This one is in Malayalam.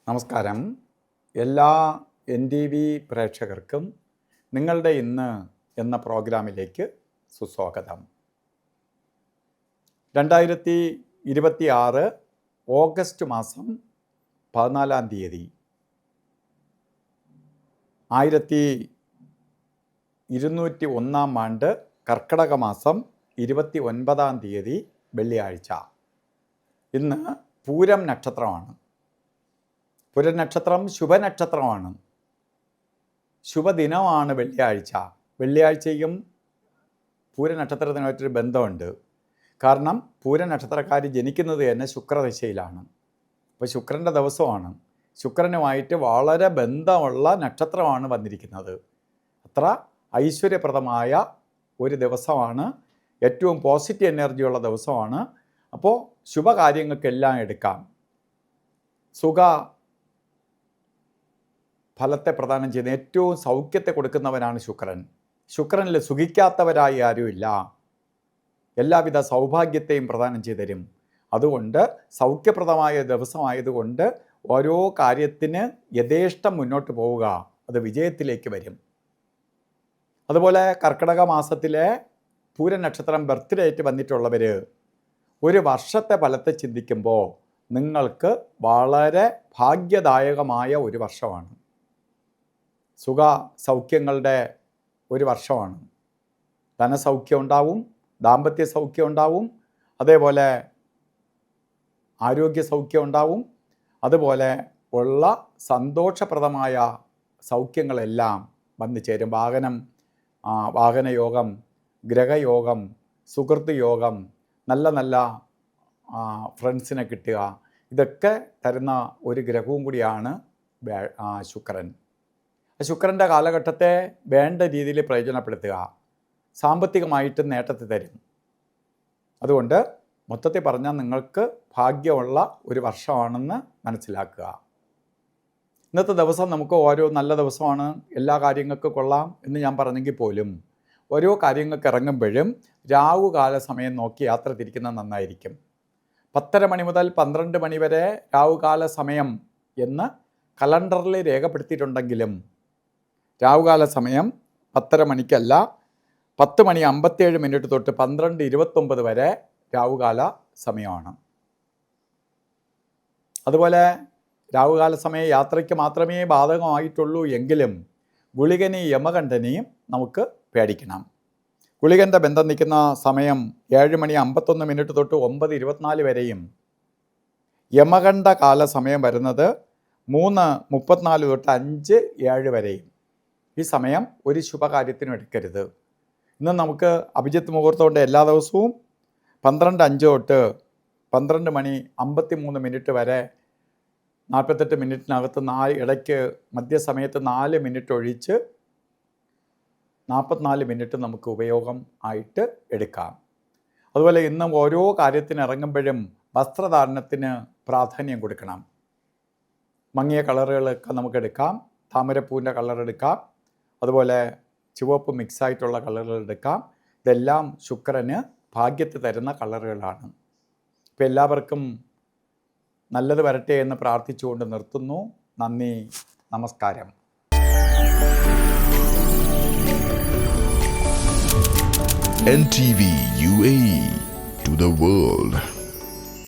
നമസ്കാരം. എല്ലാ NTV പ്രേക്ഷകർക്കും നിങ്ങളുടെ ഇന്ന് എന്ന പ്രോഗ്രാമിലേക്ക് സുസ്വാഗതം. 2026 ഓഗസ്റ്റ് മാസം 14-ാം തീയതി 1201 ആണ്ട് കർക്കിടക മാസം 29-ാം തീയതി വെള്ളിയാഴ്ച. ഇന്ന് പൂരം നക്ഷത്രമാണ്. പൂരം നക്ഷത്രം ശുഭനക്ഷത്രമാണ്. ശുഭദിനമാണ് വെള്ളിയാഴ്ച. വെള്ളിയാഴ്ചയും പൂരനക്ഷത്രത്തിനായിട്ടൊരു ബന്ധമുണ്ട്. കാരണം പൂരനക്ഷത്രക്കാർ ജനിക്കുന്നത് തന്നെ ശുക്രദശയിലാണ്. അപ്പോൾ ശുക്രൻ്റെ ദിവസമാണ്. ശുക്രനുമായിട്ട് വളരെ ബന്ധമുള്ള നക്ഷത്രമാണ് വന്നിരിക്കുന്നത്. അത്ര ഐശ്വര്യപ്രദമായ ഒരു ദിവസമാണ്. ഏറ്റവും പോസിറ്റീവ് എനർജിയുള്ള ദിവസമാണ്. അപ്പോൾ ശുഭകാര്യങ്ങൾക്കെല്ലാം എടുക്കാം. സുഖ ഫലത്തെ പ്രദാനം ചെയ്യുന്ന ഏറ്റവും സൗഖ്യത്തെ കൊടുക്കുന്നവനാണ് ശുക്രൻ. ശുക്രനിൽ സുഖിക്കാത്തവരായി ആരുമില്ല. എല്ലാവിധ സൗഭാഗ്യത്തെയും പ്രദാനം ചെയ്തു തരും. അതുകൊണ്ട് സൗഖ്യപ്രദമായ ദിവസമായതുകൊണ്ട് ഓരോ കാര്യത്തിന് യഥേഷ്ടം മുന്നോട്ട് പോവുക, അത് വിജയത്തിലേക്ക് വരും. അതുപോലെ കർക്കിടക മാസത്തിലെ പൂരനക്ഷത്രം ബർത്ത്ഡേ ആയിട്ട് വന്നിട്ടുള്ളവർ ഒരു വർഷത്തെ ഫലത്തെ ചിന്തിക്കുമ്പോൾ നിങ്ങൾക്ക് വളരെ ഭാഗ്യദായകമായ ഒരു വർഷമാണ്. സുഖ സൗഖ്യങ്ങളുടെ ഒരു വർഷമാണ്. ധനസൗഖ്യം ഉണ്ടാവും, ദാമ്പത്യ സൗഖ്യം ഉണ്ടാവും, അതേപോലെ ആരോഗ്യ സൗഖ്യം ഉണ്ടാവും. അതുപോലെ ഉള്ള സന്തോഷപ്രദമായ സൗഖ്യങ്ങളെല്ലാം വന്നു ചേരും. വാഹനയോഗം, ഗ്രഹയോഗം, സുഹൃത്ത് യോഗം, നല്ല നല്ല ഫ്രണ്ട്സിനെ കിട്ടുക, ഇതൊക്കെ തരുന്ന ഒരു ഗ്രഹവും കൂടിയാണ് ശുക്രൻ. ശുക്രൻ്റെ കാലഘട്ടത്തെ വേണ്ട രീതിയിൽ പ്രയോജനപ്പെടുത്തുക. സാമ്പത്തികമായിട്ട് നേട്ടത്തെ തരും. അതുകൊണ്ട് മൊത്തത്തിൽ പറഞ്ഞാൽ നിങ്ങൾക്ക് ഭാഗ്യമുള്ള ഒരു വർഷമാണെന്ന് മനസ്സിലാക്കുക. ഇന്നത്തെ ദിവസം നമുക്ക് ഓരോ നല്ല ദിവസമാണ്, എല്ലാ കാര്യങ്ങൾക്കും കൊള്ളാം എന്ന് ഞാൻ പറഞ്ഞെങ്കിൽ പോലും ഓരോ കാര്യങ്ങൾക്ക് ഇറങ്ങുമ്പോഴും രാവുകാല സമയം നോക്കി യാത്ര തിരിക്കുന്നത് നന്നായിരിക്കും. 10:30 മണി മുതൽ 12 മണി വരെ രാവുകാല സമയം എന്ന് കലണ്ടറിൽ രേഖപ്പെടുത്തിയിട്ടുണ്ടെങ്കിലും രാവുകാല സമയം 10:30 മണിക്കല്ല, 10:57 തൊട്ട് 12:29 വരെ രാവുകാല സമയമാണ്. അതുപോലെ രാവുകാല സമയം യാത്രയ്ക്ക് മാത്രമേ ബാധകമായിട്ടുള്ളൂ എങ്കിലും ഗുളികനെയും യമകണ്ഠനെയും നമുക്ക് പേടിക്കണം. ഗുളികൻ്റെ ബന്ധം നിൽക്കുന്ന സമയം 7:51 തൊട്ട് 9:24 വരെയും യമകണ്ഠ കാല സമയം വരുന്നത് 3:34 തൊട്ട് 5:07 വരെയും. ഈ സമയം ഒരു ശുഭകാര്യത്തിനും എടുക്കരുത്. ഇന്ന് നമുക്ക് അഭിജിത്ത് മുഹൂർത്തം കൊണ്ട് എല്ലാ ദിവസവും 12:05 തൊട്ട് 12:53 വരെ 48 മിനിറ്റിനകത്ത് ഇടയ്ക്ക് മധ്യസമയത്ത് 4 മിനിറ്റ് ഒഴിച്ച് 44 മിനിറ്റ് നമുക്ക് ഉപയോഗം ആയിട്ട് എടുക്കാം. അതുപോലെ ഇന്നും ഓരോ കാര്യത്തിന് ഇറങ്ങുമ്പോഴും വസ്ത്രധാരണത്തിന് പ്രാധാന്യം കൊടുക്കണം. മങ്ങിയ കളറുകളൊക്കെ നമുക്ക് എടുക്കാം. താമരപ്പൂവിൻ്റെ കളർ എടുക്കാം. അതുപോലെ ചുവപ്പ് മിക്സായിട്ടുള്ള കളറുകൾ എടുക്കാം. ഇതെല്ലാം ശുക്രന് ഭാഗ്യത്തെ തരുന്ന കളറുകളാണ്. ഇപ്പോൾ എല്ലാവർക്കും നല്ലത് വരട്ടെ എന്ന് പ്രാർത്ഥിച്ചുകൊണ്ട് നിർത്തുന്നു. നന്ദി, നമസ്കാരം. NTV UAE to the world.